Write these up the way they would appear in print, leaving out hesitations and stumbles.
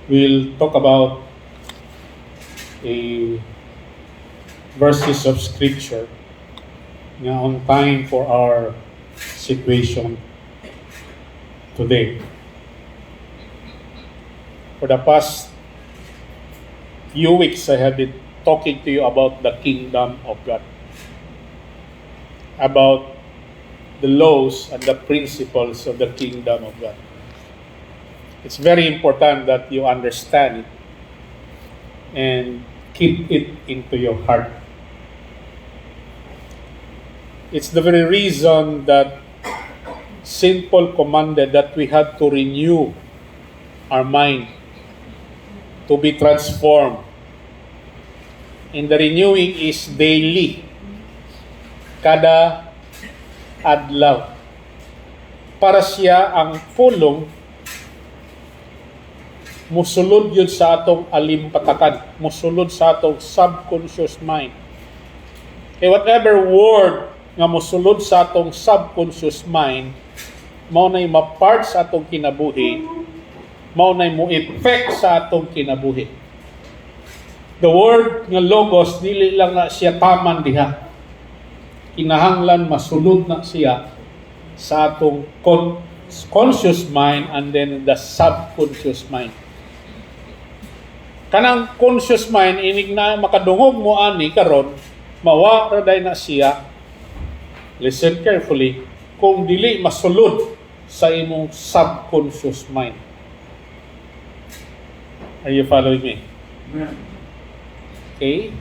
we'll talk about a verses of scripture na on time for our situation today. For the past few weeks, I have been talking to you about the kingdom of God, about the laws and the principles of the kingdom of God. It's very important that you understand it and keep it into your heart. It's the very reason that St. Paul commanded that we have to renew our mind, to be transformed. And the renewing is daily, kada adlaw. Para siya ang pulong musulod yun sa atong alimpatakan, musulod sa atong subconscious mind. Whatever word nga musulod sa atong subconscious mind, mao nay ma-part sa atong kinabuhi, mao nay mo effect sa atong kinabuhi. The word nga logos, dili lang na siya taman diha. Kinahanglan masulod na siya sa atong conscious mind and then the subconscious mind. Kanang conscious mind, inig na makadungog mo ani karon, mawa raday na siya. Listen carefully, kung dili masulod sa imong subconscious mind. Are you following me? Okay?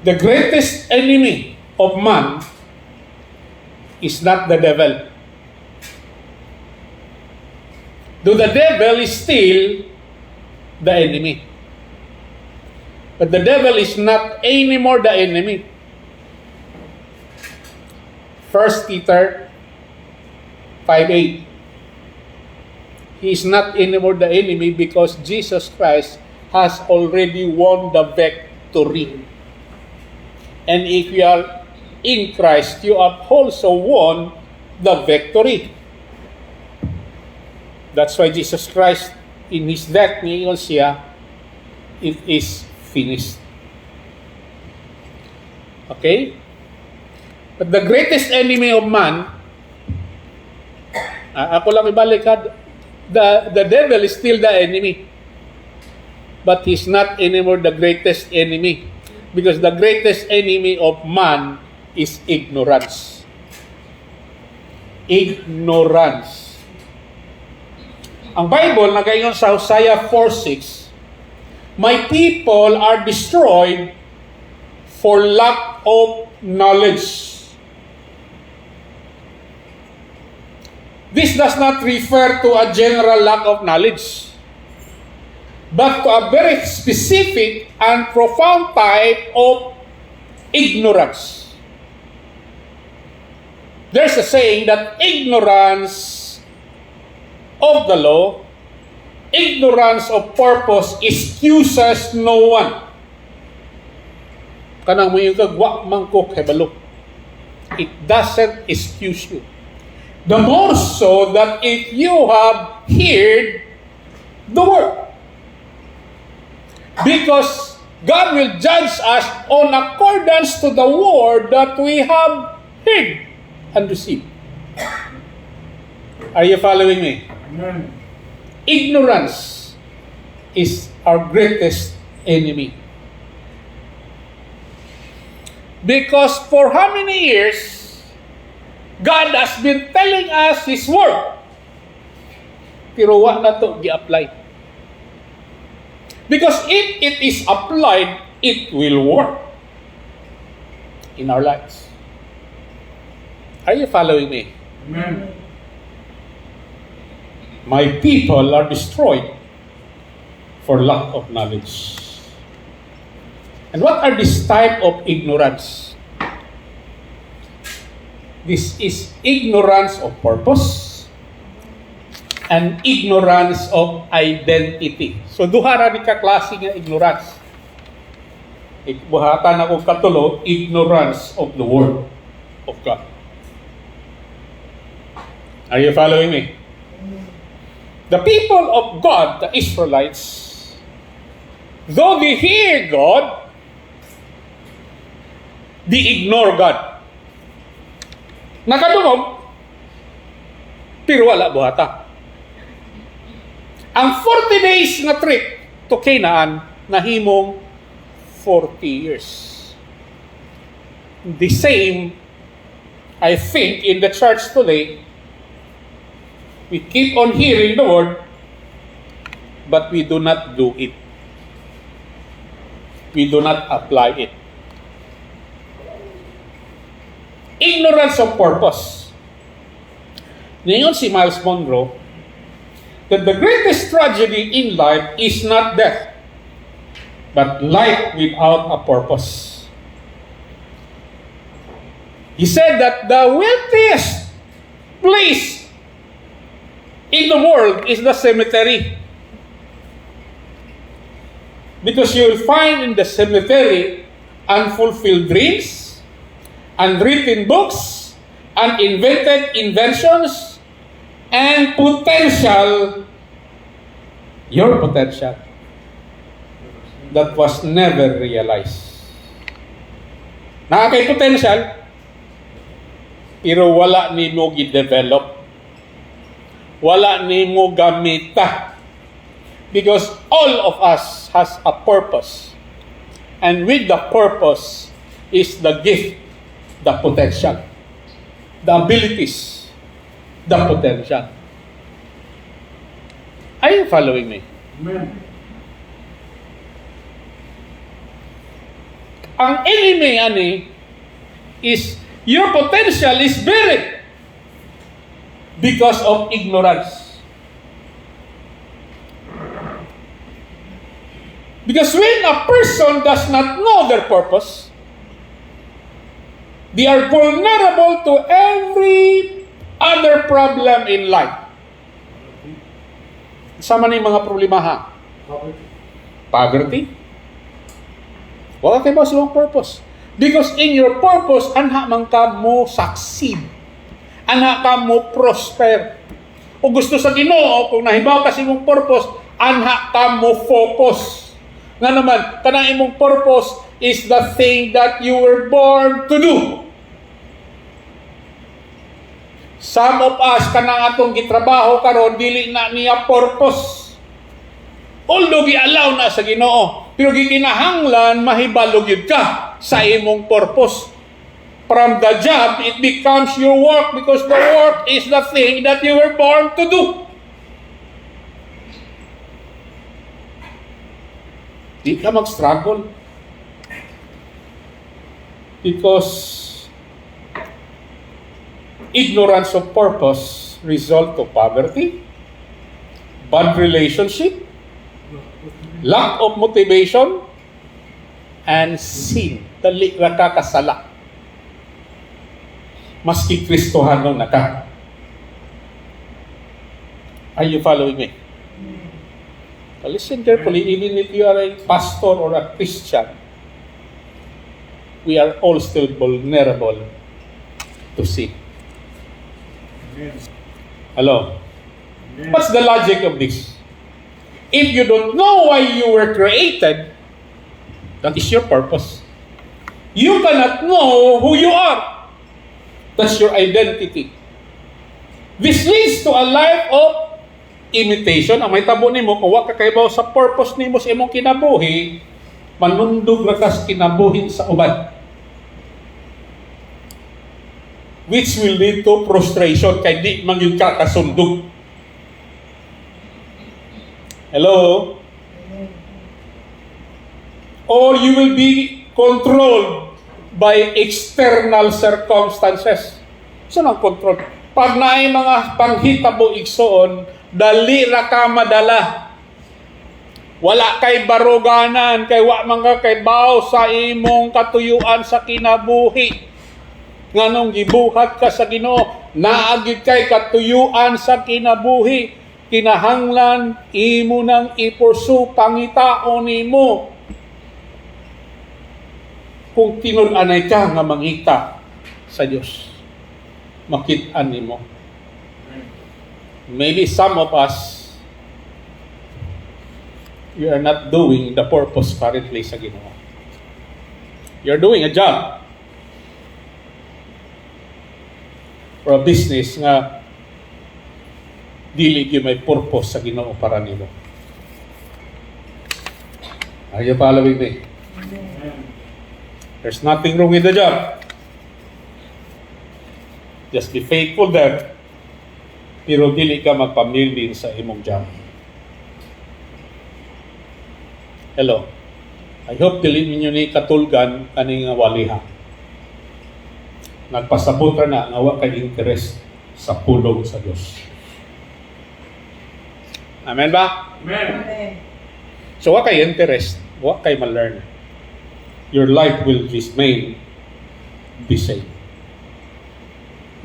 The greatest enemy of man is not the devil. Though the devil is still the enemy. But the devil is not anymore the enemy. 1 Peter 5:8. He is not anymore the enemy because Jesus Christ has already won the victory. And if you are in Christ, you have also won the victory. That's why Jesus Christ, in His death, niyon siya, it is finished. Okay? But the greatest enemy of man, ako lang ibalik ha, the devil is still the enemy. But he's not anymore the greatest enemy. Because the greatest enemy of man is ignorance. Ignorance. Ang Bible, nagayon sa Hosea 4:6, my people are destroyed for lack of knowledge. This does not refer to a general lack of knowledge, but to a very specific and profound type of ignorance. There's a saying that ignorance of the law, ignorance of purpose excuses no one. Kanang mo yung kagwa mangkok hebalo. It doesn't excuse you. The more so that if you have heard the word. Because God will judge us on accordance to the word that we have heard and received. Are you following me? Amen. Ignorance is our greatest enemy. Because for how many years God has been telling us His word, pero wa na to gi-apply. Because if it is applied, it will work in our lives. Are you following me? Amen. My people are destroyed for lack of knowledge. And what are this type of ignorance? This is ignorance of purpose and ignorance of identity. So duha ra ni ka klase nga ignorance. Buhatan ako katulo, ignorance of the word of God. Are you following me? The people of God, the Israelites, though they hear God, they ignore God. Nakadungog, pero wala buhata. Ang 40 days na trip to Canaan, nahimong 40 years. The same, I think, in the church today. We keep on hearing the word, but we do not do it. We do not apply it. Ignorance of purpose. Ngayon si Miles Monroe, that the greatest tragedy in life is not death, but life without a purpose. He said that the wealthiest place in the world is the cemetery. Because you will find in the cemetery unfulfilled dreams, unwritten books, uninvented inventions, and potential, your potential, that was never realized. Nakakay potential, pero wala ni mo gi-develop. Wala ni mo gamita. Because all of us has a purpose. And with the purpose is the gift, the potential, the abilities, the potential. Are you following me? Amen. Ang enemy ani is your potential is buried because of ignorance. Because when a person does not know their purpose, they are vulnerable to every other problem in life. Sama na yung mga problema ha. Poverty. Wala kayo ba silang purpose? Because in your purpose, anha man ka mo succeed. Anha ka mo prosper. O gusto sa Ginoo, kung nahibaw kasi mong purpose, anha ka mo focus. Nga naman, kanang imong purpose is the thing that you were born to do. Some of us, kanang atong gitrabaho karon dili na niya purpose. Although gi-allow na sa Ginoo, pero gikinahanglan mahibalo gyud ka sa imong purpose. From the job, it becomes your work because the work is the thing that you were born to do. Di ka mag-struggle. Because ignorance of purpose result to poverty, bad relationship, lack of motivation, and sin. Dali ra ka kasala. Maski Kristohano na ka. Are you following me? Now listen carefully, even if you are a pastor or a Christian, we are all still vulnerable to sin. Hello? What's the logic of this? If you don't know why you were created, that is your purpose. You cannot know who you are. That's your identity. This leads to a life of imitation. Ang may tabo nimo kung wa ka kaybaw sa purpose nimo sa imong kinabuhi, manundog ra ka sa kinabuhi sa uban. Which will lead to frustration kay di man gyud ka kasundog. Hello? Or you will be controlled by external circumstances. Saan ang control? Pag naay mga panghitabo igsoon, dali ra ka madala. Wala kay baruganan, kay wa man ka kay baw sa imong katuyuan sa kinabuhi. Nganong gibuhat ka sa Ginoo, naagid kay katuyuan sa kinabuhi, kinahanglan imo nang ipursu pangitaon nimo. Kung tinul-anay ka nga mangita sa Dios, makit-an nimo. Maybe some of us you are not doing the purpose currently sa Ginoo. You're doing a job or a business nga dili gyud may purpose sa Ginoo para nimo. Are you following me? There's nothing wrong with the job. Just be faithful there. Pero dili ka magpamilin sa imong job. Hello. I hope dili ninyo ni katulgan kaning waliha. Nagpasabot ra na nga wa kay interest sa pulong sa Dios. Amen ba? Amen. So wa kay interest, wa kay ma-learn. Your life will remain the same.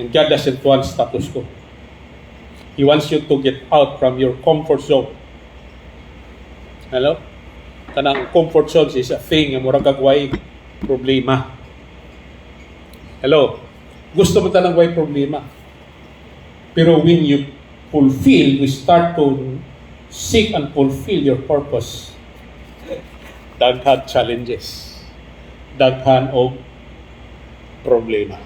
And God doesn't want status quo. He wants you to get out from your comfort zone. Hello? Kanang comfort zone is a thing nga murag kagway problema. Hello? Gusto mo tanang way problema. Pero when you fulfill, you start to seek and fulfill your purpose. Daghan challenges. Daghan og problema.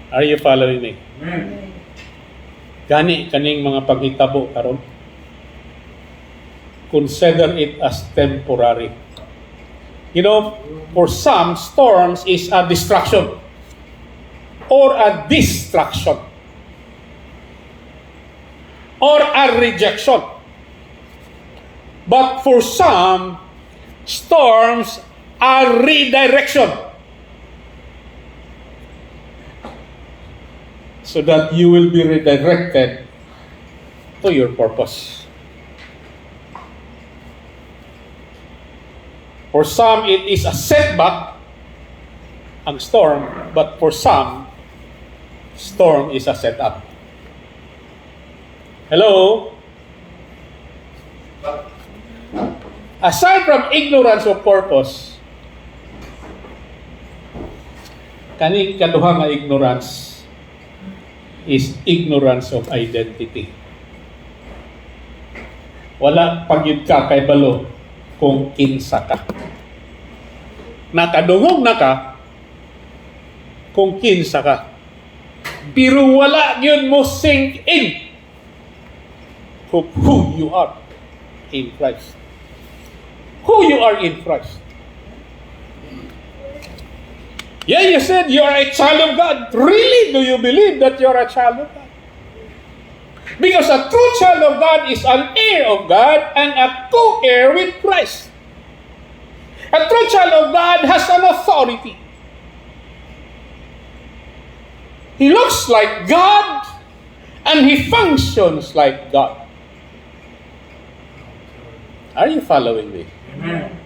Are you following me? Amen. Gani kaning mga paghitabo karon. Consider it as temporary. You know, for some, storms is a distraction or a distraction or a rejection. But for some, storms are redirection. So that you will be redirected to your purpose. For some, it is a setback, ang storm, but for some, storm is a setup. Hello? Aside from ignorance of purpose, kaning kaduha nga ignorance is ignorance of identity. Wala pagyud ka kay balo kung kinsa ka. Nakadungog na ka kung kinsa ka. Pero wala yun mo sink in who you are in Christ. Who you are in Christ. Yeah, you said you are a child of God. Really, do you believe that you are a child of God? Because a true child of God is an heir of God and a co-heir with Christ. A true child of God has an authority. He looks like God and he functions like God. Are you following me? Amen.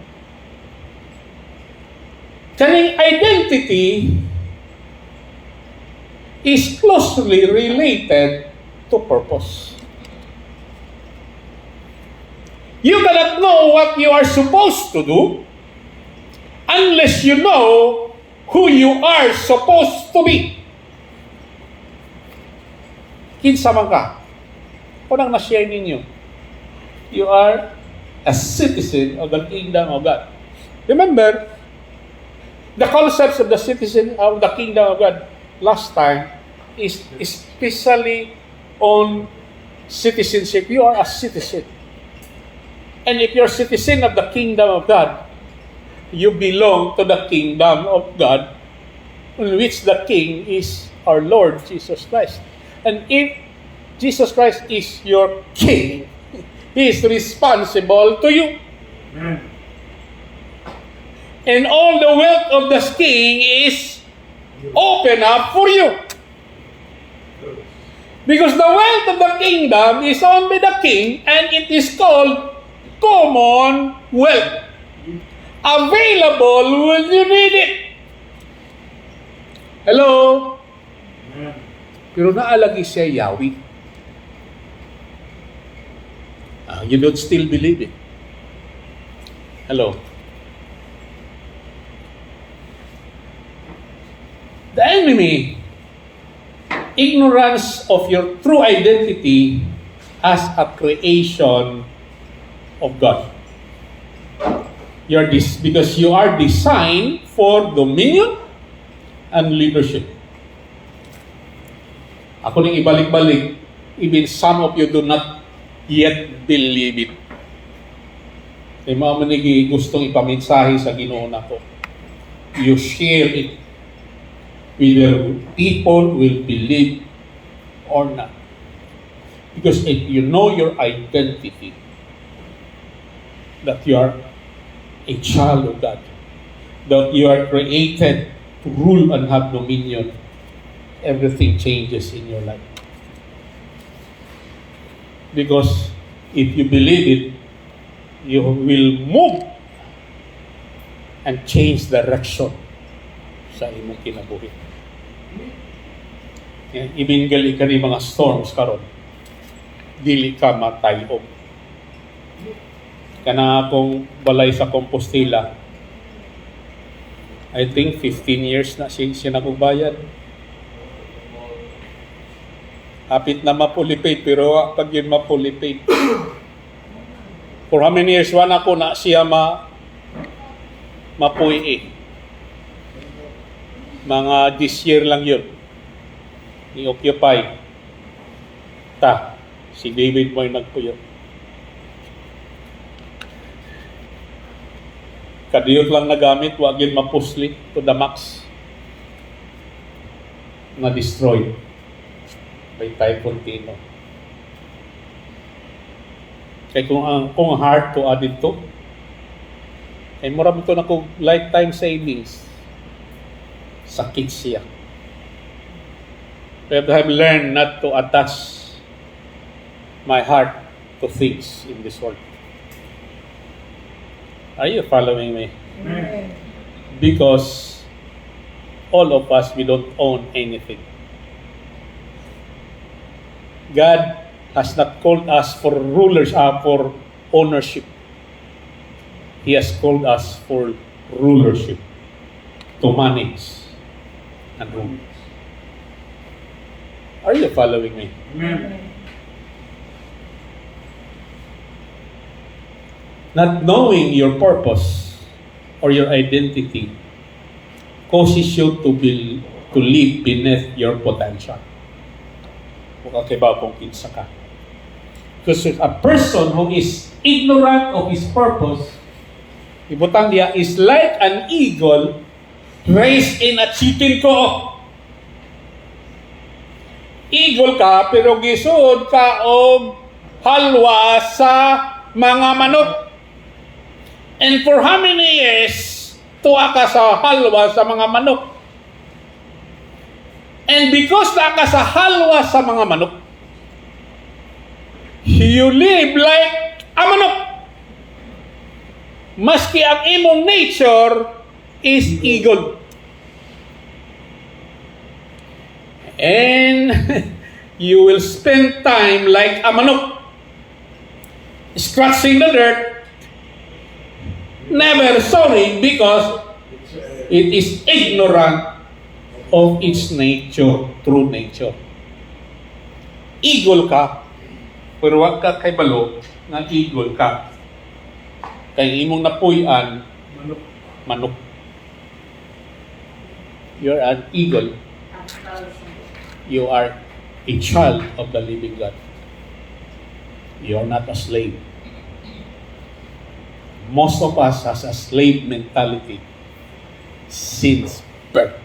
Kaning identity is closely related to purpose. You cannot know what you are supposed to do unless you know who you are supposed to be. Kinsa man ka? Kunang na-share ninyo. You are a citizen of the kingdom of God. Remember, the concepts of the citizen of the kingdom of God last time is especially on citizenship. You are a citizen. And if you're a citizen of the kingdom of God, you belong to the kingdom of God, in which the king is our Lord Jesus Christ. And if Jesus Christ is your king, he is responsible to you. Amen. And all the wealth of the king is open up for you. Because the wealth of the kingdom is owned by the king and it is called common wealth. Available when you need it. Hello? Amen. Pero naalagi siya Yahweh. You don't still believe it. Hello? The enemy, ignorance of your true identity as a creation of God. Because you are designed for dominion and leadership. Ako nang ibalik-balik, even some of you do not yet believe it. Kaya mga manigi gustong ipamensahe sa Ginoo nako. You share it. Whether people will believe or not. Because if you know your identity, that you are a child of God, that you are created to rule and have dominion, everything changes in your life. Because if you believe it, you will move and change direction sa imong kinabuhi. Ibingali ka ni mga storms karon, dili ka matayog. Kana akong balay sa Compostela, I think 15 years na siya nagbayad. Hapit na mapulipate, pero pag yun mapulipate. For how many years, wala ko na siya mapuwi. Mga this year lang yun. I-occupy. Si David Moy nagpuyo. Kadiyot lang nagamit, wag yun mapusli to the max. Na-destroy by Typhoon Tino. Kaya kung hard to add ito, ay marami ito na kung lifetime savings. Sakit siya. I have learned not to attach my heart to things in this world. Are you following me? Amen. Because all of us, we don't own anything. God has not called us for for ownership. He has called us for rulership, to manage and rule. Are you following me? Amen. Not knowing your purpose or your identity causes you to live beneath your potential. Kakibaw kung kinsa ka. Because a person who is ignorant of his purpose, ibutang niya, is like an eagle raised in a chicken coop. Eagle ka, pero gisud ka og halwa sa mga manok. And for how many years, tuwa ka sa halwa sa mga manok? And because na ka sa halwa sa mga manok, you live like a manok. Maski ang imong nature is eagle. And you will spend time like a manok, scratching the dirt, never sorry because it is ignorant of its nature, true nature. Eagle ka, pero wag ka kay balo nga eagle ka. Kay imong napuy-an, manok. You're an eagle. You are a child of the living God. You are not a slave. Most of us has a slave mentality since birth.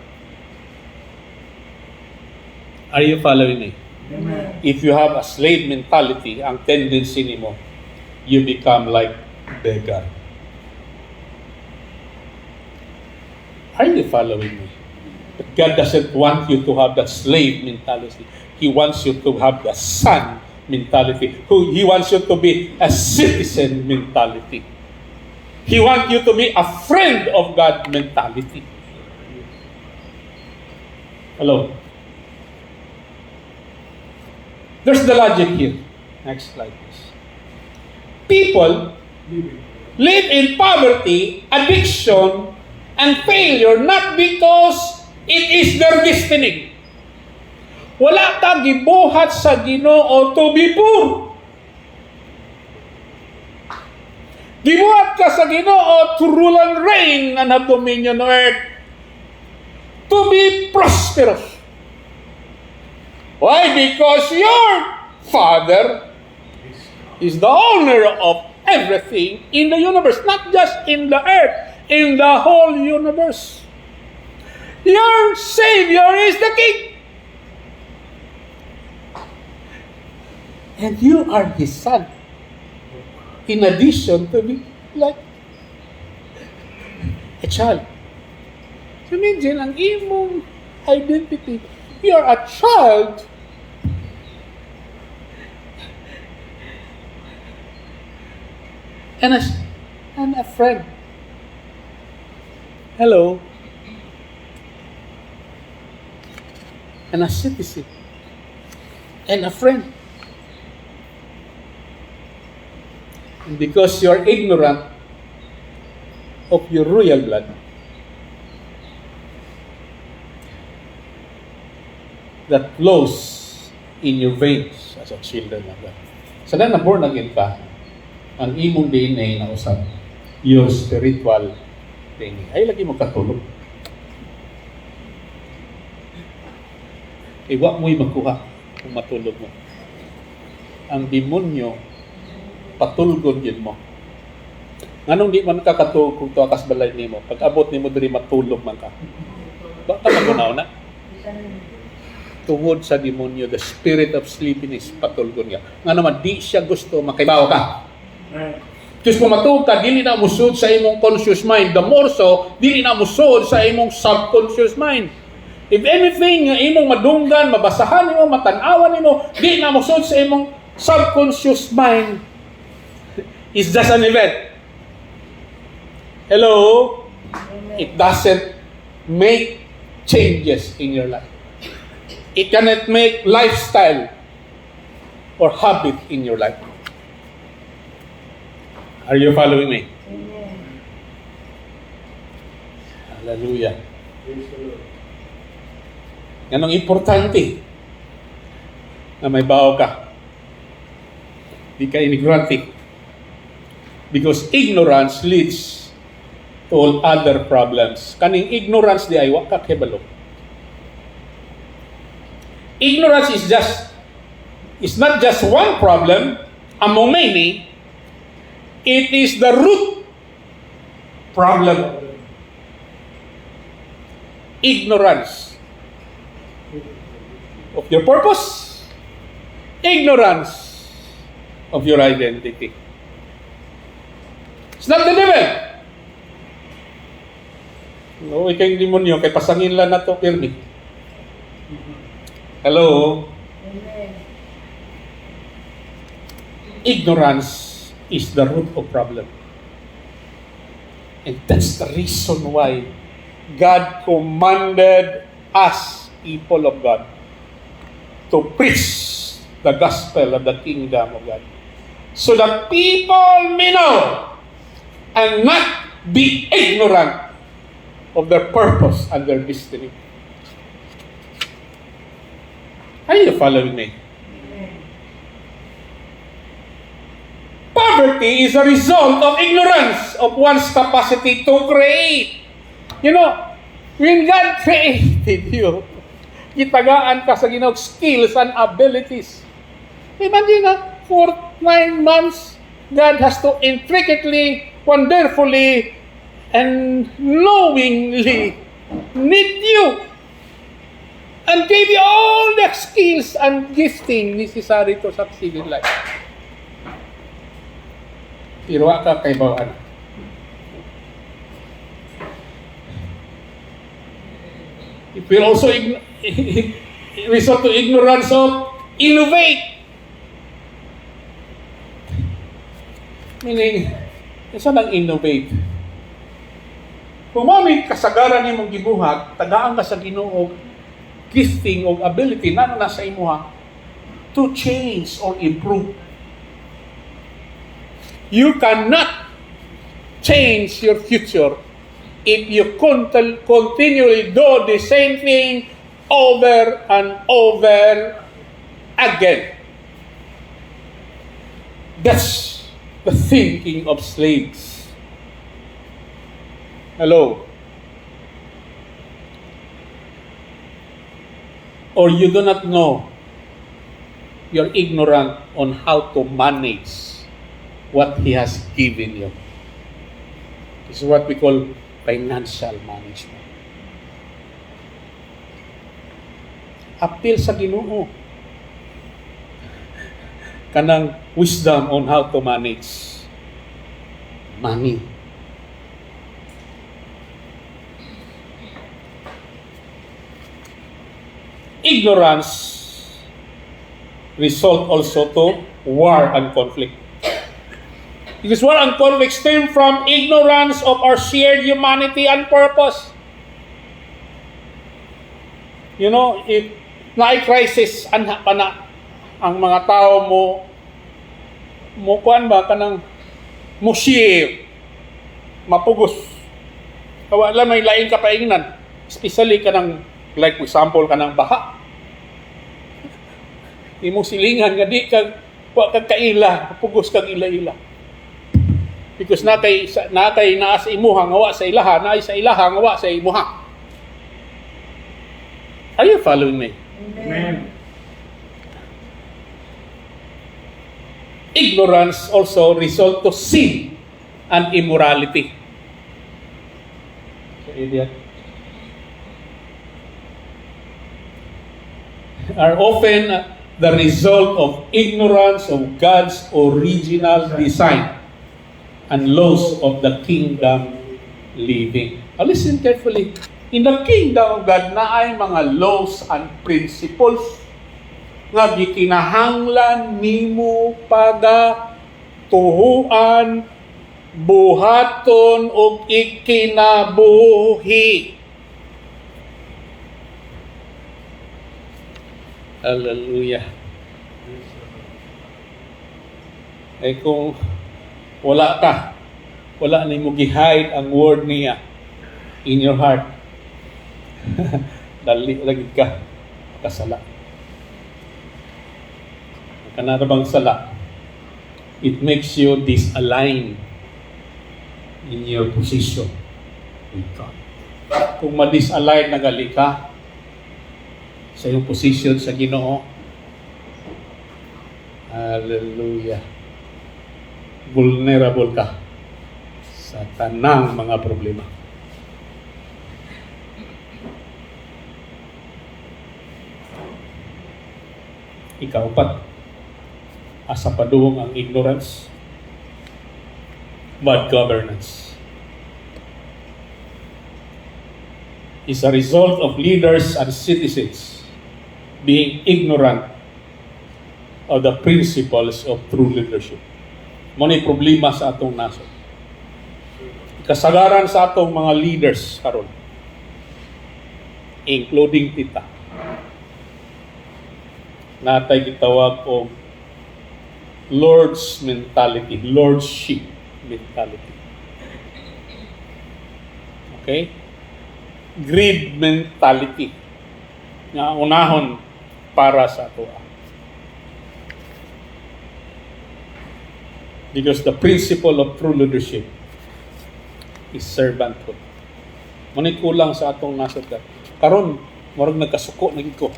Are you following me? Amen. If you have a slave mentality, ang tendency nimo, you become like beggar. Are you following me? But God doesn't want you to have that slave mentality. He wants you to have the son mentality. He wants you to be a citizen mentality. He wants you to be a friend of God mentality. Hello? There's the logic here. Next slide, please. People live in poverty, addiction, and failure not because it is their destiny. Wala ka gibuhat sa Ginoo to be poor. Gibuhat ka sa Ginoo to rule and reign and have dominion on earth. To be prosperous. Why? Because your Father is the owner of everything in the universe. Not just in the earth, in the whole universe. Your Savior is the King. And you are His Son. In addition to be like a child. So imagine, ang imong identity, you are a child and a friend. Hello. And a citizen. And a friend. And because you are ignorant of your royal blood, that flows in your veins as a children of God. Sa na born again ka, ang imong DNA na usab, your spiritual DNA. Ay, lagi mo katulog. Iwa mo'y magkuha kung matulog mo. Ang demonyo, patulgon yun mo. Nganong di man kakatulog kung to akas balay nimo, pag abot nimo diri matulog man ka. Baka magunaw na. Tungod sa demonyo, the spirit of sleepiness, patulgon nga. Nga naman, di siya gusto makaibaw ka. Just kung matulog ka, dili na musod sa imong conscious mind. The more so, dili na musod sa imong subconscious mind. If anything, nga imong madunggan, mabasahan nimo, matanawan nimo, di na musod sa imong subconscious mind. It's just an event. Hello? Amen. It doesn't make changes in your life. It cannot make lifestyle or habit in your life. Are you following me? Amen. Hallelujah. Ganong importante na may bawo ka. Di ka imigrante. Because ignorance leads to all other problems. Kaning ignorance di ay wa ka kebalo. Ignorance is not just one problem among many. It is the root problem. Ignorance of your purpose. Ignorance of your identity. It's not the devil. No, ikay demonyo, kay pasangin lang na to, pirmi. Hello? Amen. Ignorance is the root of problem. And that's the reason why God commanded us, people of God, to preach the gospel of the kingdom of God. So that people may know and not be ignorant of their purpose and their destiny. Are you following me? Amen. Poverty is a result of ignorance of one's capacity to create. You know, when God created you, gitagaan ka sa Ginoo skills and abilities. Imagine for 9 months, God has to intricately, wonderfully, and knowingly knit you and gave you all the skills and gifting necessary to succeed in life. Irwa ka kay bawaan. It will also result to ignorance of innovate. Meaning, isa nang innovate. Kung may kasagaran nimong gibuhat, tagaan ka sa Ginoo gifting o ability na nasa imuha to change or improve. You cannot change your future if you continually do the same thing over and over again. That's the thinking of slaves. Hello? Or you do not know, you're ignorant on how to manage what He has given you. This is what we call financial management. Appeal sa Ginoo. Kanang wisdom on how to manage money. Ignorance result also to war and conflict. Because war and conflict stem from ignorance of our shared humanity and purpose. You know, if naay crisis, anha pa na ang mga tao mo kuan ba kanang mo share, mapugos. Wala may lain ka paingnan. Especially kanang, like for example, kanang baha. Imo silingan nga di kag wa kag kaila, pugos kag ila-ila. Because natay naa sa imuha nga wa sa ilaha, naay sa ilaha nga wa sa imuha. Are you following me? Amen. Ignorance also result to sin and immorality. So, idiot. Are often the result of ignorance of God's original design and laws of the kingdom living. Now listen carefully. In the kingdom of God, naay mga laws and principles nga gikinahanglan nimo tuhuan, buhaton og ikinabuhi. Hallelujah. Ay kung wala nimo gi-hide ang word niya in your heart. Dali lagi ka kasala. Kanara bang sala? It makes you disaligned in your position with God. Kung ma-disalign na gali ka sa iyong position sa Ginoo, hallelujah, vulnerable ka sa tanang mga problema. Ikaapat, asa paduhong ang ignorance, bad governance. Is a result of leaders and citizens being ignorant of the principles of true leadership. Muna problema sa atong nasod. Kasagaran sa atong mga leaders karon, including tita, natay gitawag og Lord's mentality, Lordship mentality. Okay? Greed mentality nga unahon para sa ato. Because the principle of true leadership is servanthood. Munit kulang sa atong nasod ka. Karon, murag nagkasuko na gid ko.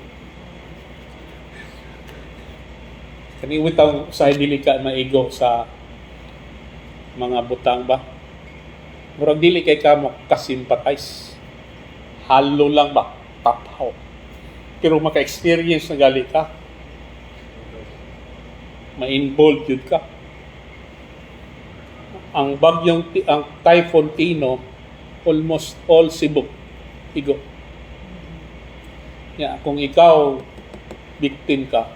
Kaniwit ang usahay dili ka maigo sa mga butang ba? Murag dili kay ka mo ka-sympathize. Halo lang ba? Tapaw. Pero maka-experience na gali ka. Ma-involved yun ka. Ang Typhoon Tino, almost all Cebu, igo. Yeah, kung ikaw, victim ka,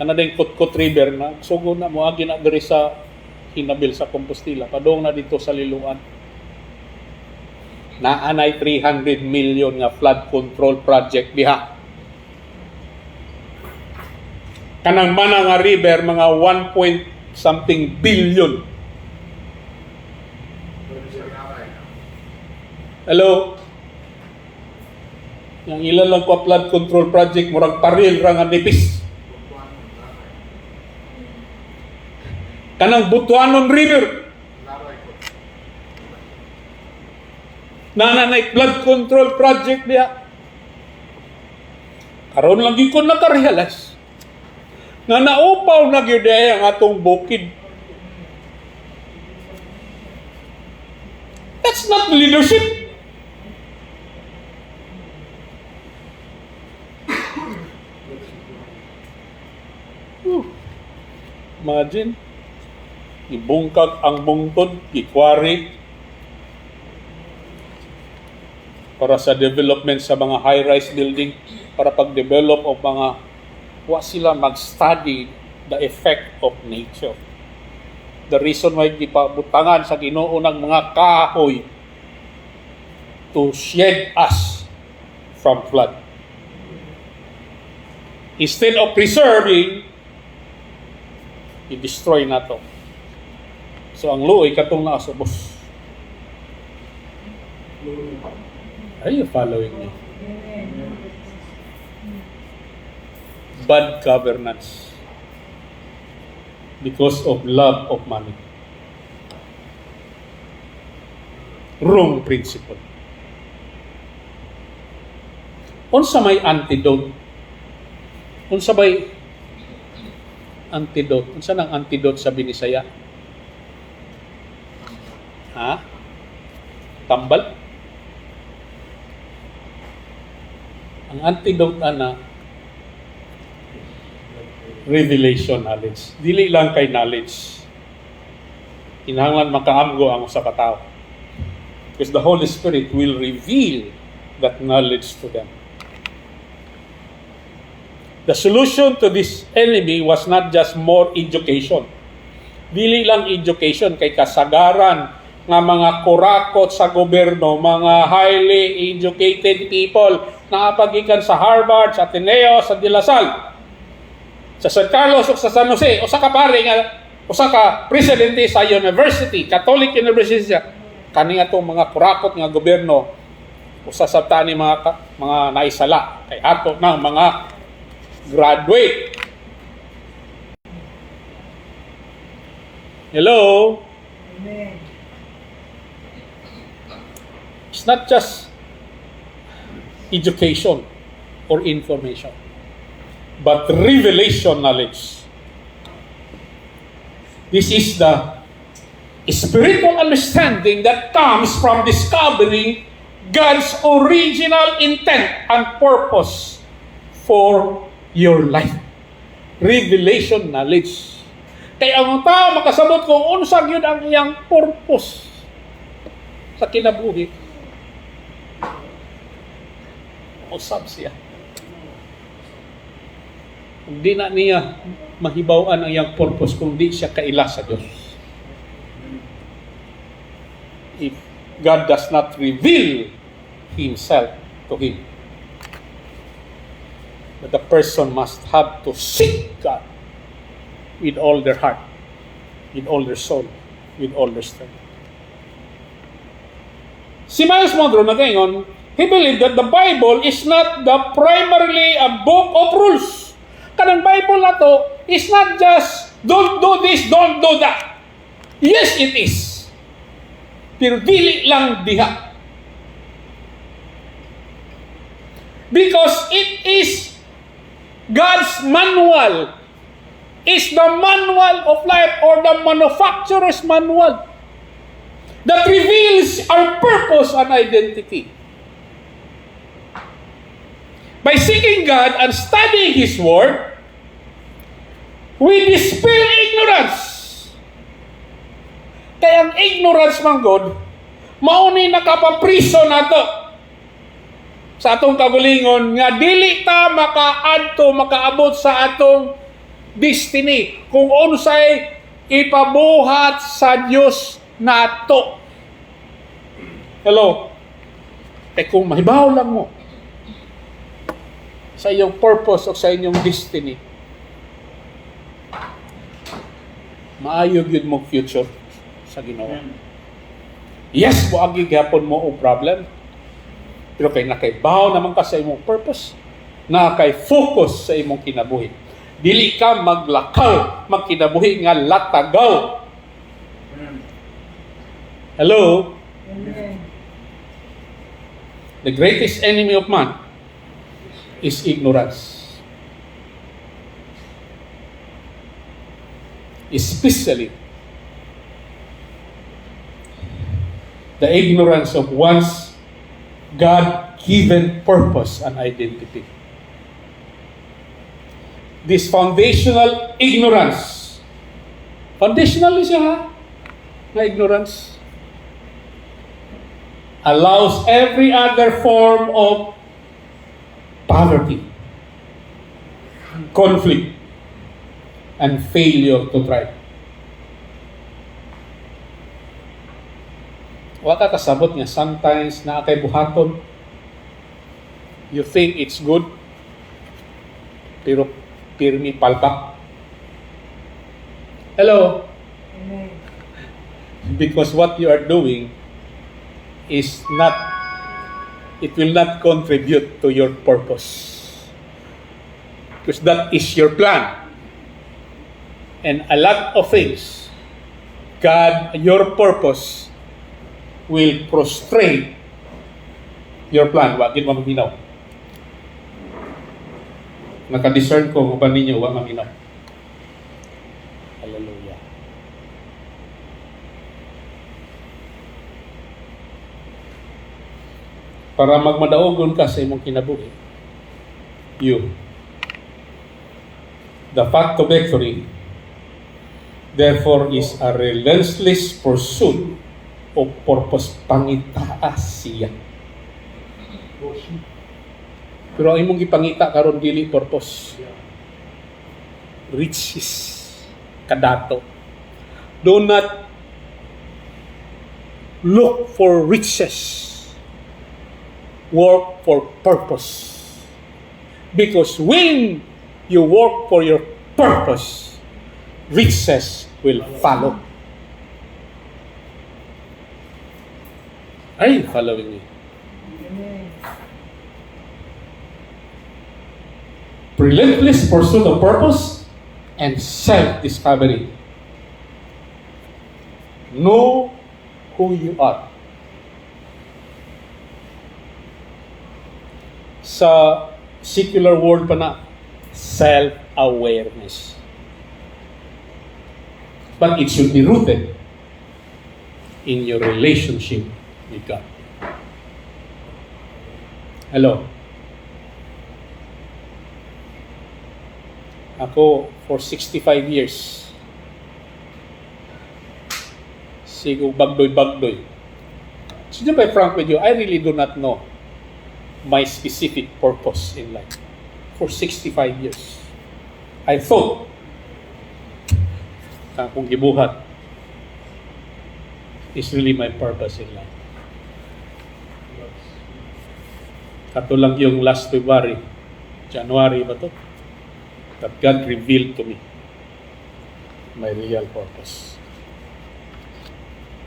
kanadang Kutkot River na, sugo na mo, agi na diri sa Hinabil sa Compostela, padong na dito sa Liluan. Naanay 300 million nga flood control project diha. Kanang mana nga river, mga 1 point something billion. Hello? Yang ilan lang ko flood control project, murag paril ra nga nipis. Kanang Butuanon River. Nanay flood control project niya. Karon lang gyud ko nakarealize nga naupaw na gyud ang atong bukid. That's not leadership. Imagine, ibungkag ang bungtod, ikwari para sa development sa mga high-rise building, para pag-develop of mga wa sila mag-study the effect of nature. The reason why gipabutangan sa Ginoo ng mga kahoy to shed us from flood. Instead of preserving, i-destroy na to. So ang luoy katong naa sa bus. Are you following me? Bad governance because of love of money. Wrong principle. Unsa may antidote? Unsa may antidote? Unsa nang antidote sa Binisaya? Ha? Tambal? Ang antidote ana revelation knowledge. Dili lang kay knowledge. Kinahanglan makaamgo ang usa ka tawo. Because the Holy Spirit will reveal that knowledge to them. The solution to this enemy was not just more education. Dili lang education kay kasagaran nga mga kurakot sa gobyerno, mga highly educated people na pagikan sa Harvard, sa Ateneo, sa De La Salle, sa San Carlos o sa San Jose, usa ka pare nga, usa ka presidente sa university, Catholic University siya. Kani atong mga kurakot nga gobyerno, usa sa tani mga naisala kay ato ng mga graduate. Hello? Amen. It's not just education or information, but revelation knowledge. This is the spiritual understanding that comes from discovering God's original intent and purpose for your life. Revelation knowledge. Kaya ang tao makasabot kung unsa gyud ang iyang purpose sa kinabuhi. Usab siya. Hindi na niya mahibawan ang iyang purpose kung di siya kaila sa Diyos. If God does not reveal Himself to him, but the person must have to seek God with all their heart, with all their soul, with all their strength. Si Miles Monroe nagaingon, he believed that the Bible is not the primarily a book of rules. Kanang Bible na to is not just don't do this, don't do that. Yes, it is. Pero dili lang diha. Because it is God's manual. Is the manual of life or the manufacturer's manual that reveals our purpose and identity. By seeking God and studying His Word, we dispel ignorance. Kaya ang ignorance man God, mauni nakapapriso na to sa atong kagulingon nga dili ta makaabot sa atong destiny kung unsay ipabuhat sa Dios nato. Hello. Kung mahibaw lang mo sa iyong purpose o sa inyong destiny, maayog yun mong future sa Ginoo. Yes, buagi gihapon mo o problem, pero kay nakaibaw naman ka sa imong purpose, nakay focus sa imong kinabuhi. Dili ka maglakaw, magkinabuhi nga latagaw. Hello? Amen. The greatest enemy of man is ignorance. Especially the ignorance of one's God-given purpose and identity. This foundational ignorance. Foundational is siya, na ignorance. Allows every other form of poverty, conflict, and failure to thrive. Wa ka kasabot nga sometimes na kay buhaton, you think it's good, pero pirmi palpak. Hello? Amen. Because what you are doing is not, it will not contribute to your purpose. Because that is your plan. And a lot of things, God, your purpose, will frustrate your plan. Wag yun maminaw. Nakadiscern ko kung paano ninyo, wag maminaw. Hallelujah. Para magmadaogon ka sa imong kinabuhi, you, the path to victory, therefore, is a relentless pursuit of purpose. Pangitaas siya. Pero ang imong gipangita karon dili purpose. Riches, kadato. Do not look for riches. Work for purpose. Because when you work for your purpose, riches will follow. Are you following me? Amen. Relentless pursuit of purpose and self-discovery. Know who you are. Sa secular world pa na, self-awareness. But it should be rooted in your relationship with God. Hello? Ako, for 65 years, sigo bagdoy-bagdoy. So, to be frank with you, I really do not know my specific purpose in life. For 65 years. I thought, kung gibuhat, is really my purpose in life. Kato lang yung last February, January ba to? That God revealed to me my real purpose.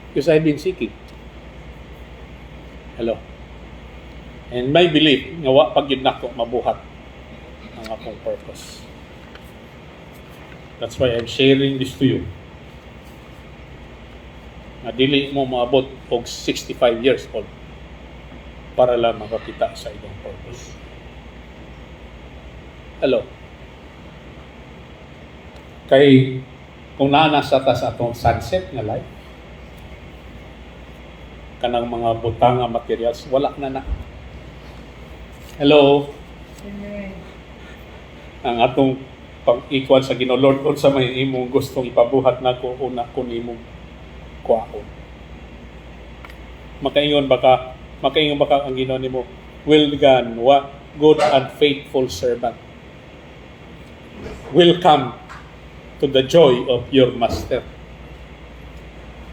Because I've been seeking. Hello? And my belief, nga wa pag yun nako mabuhat ang akong purpose. That's why I'm sharing this to you. Na dili mo maabot og 65 years old para lang makakita sa ibang purpose. Hello? Kay kung naanasa ta sa atong sunset nga life, kanang mga butang nga materials, wala na. Hello? Amen. Ang atong pag-equal sa Ginoo, Lord, unsa may imong gustong ipabuhat nako, una ko nimong kuhaon. Makaingon baka ang Ginoo nimo, well done, good and faithful servant. Welcome to the joy of your master.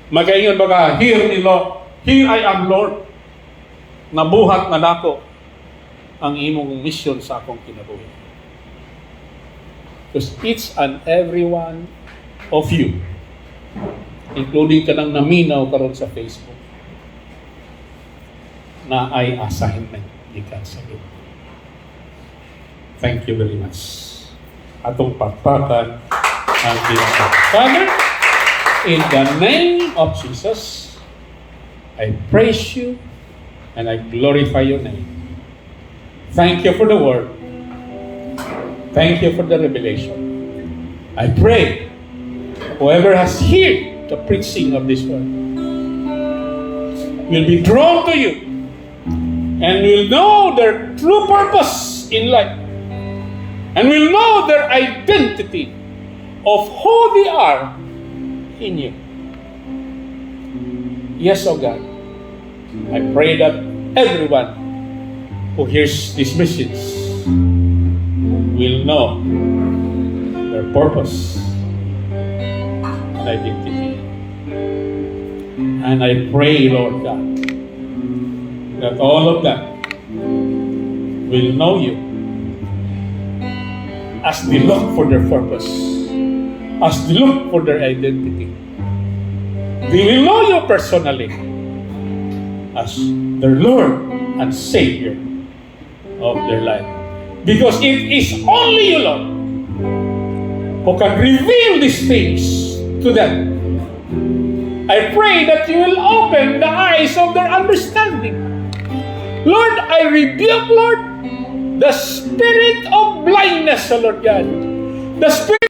Makaingon baka, here I am, Lord. Nabuhat na nako ang imong mission sa akong kinabuhi. Because each and every one of you, including kanang naminaw karon sa Facebook, na ay assignment gikan sa Ginoo. Thank you very much. atong pakpakan ang ginoo. Father, in the name of Jesus, I praise you and I glorify your name. Thank you for the word. Thank you for the revelation. I pray whoever has heard the preaching of this word will be drawn to you and will know their true purpose in life and will know their identity of who they are in you. Yes, oh God, I pray that everyone who hears this message will know their purpose and identity. And I pray, Lord God, that all of them will know you as they look for their purpose, as they look for their identity. They will know you personally as their Lord and Savior of their life. Because it is only you, Lord, who can reveal these things to them. I pray that you will open the eyes of their understanding. Lord, I rebuke, Lord, the spirit of blindness, O Lord God. The spirit,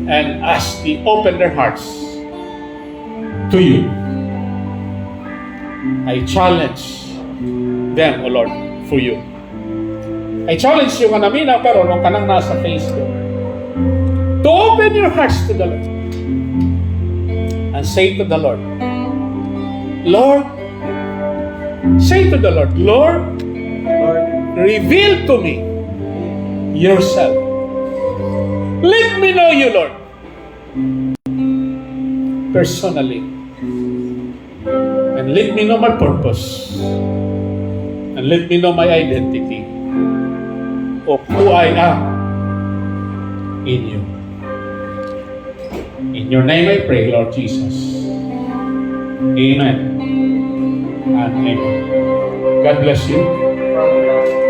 and as they open their hearts to you, I challenge them, O Lord, for you. I challenge you nga namin na karon o kanang nasa Facebook to open your hearts to the Lord and say to the Lord, Lord, say to the Lord, Lord, reveal to me yourself. Let me know you, Lord, personally. And let me know my purpose. And let me know my identity of who I am in you. In your name I pray, Lord Jesus. Amen and amen. God bless you.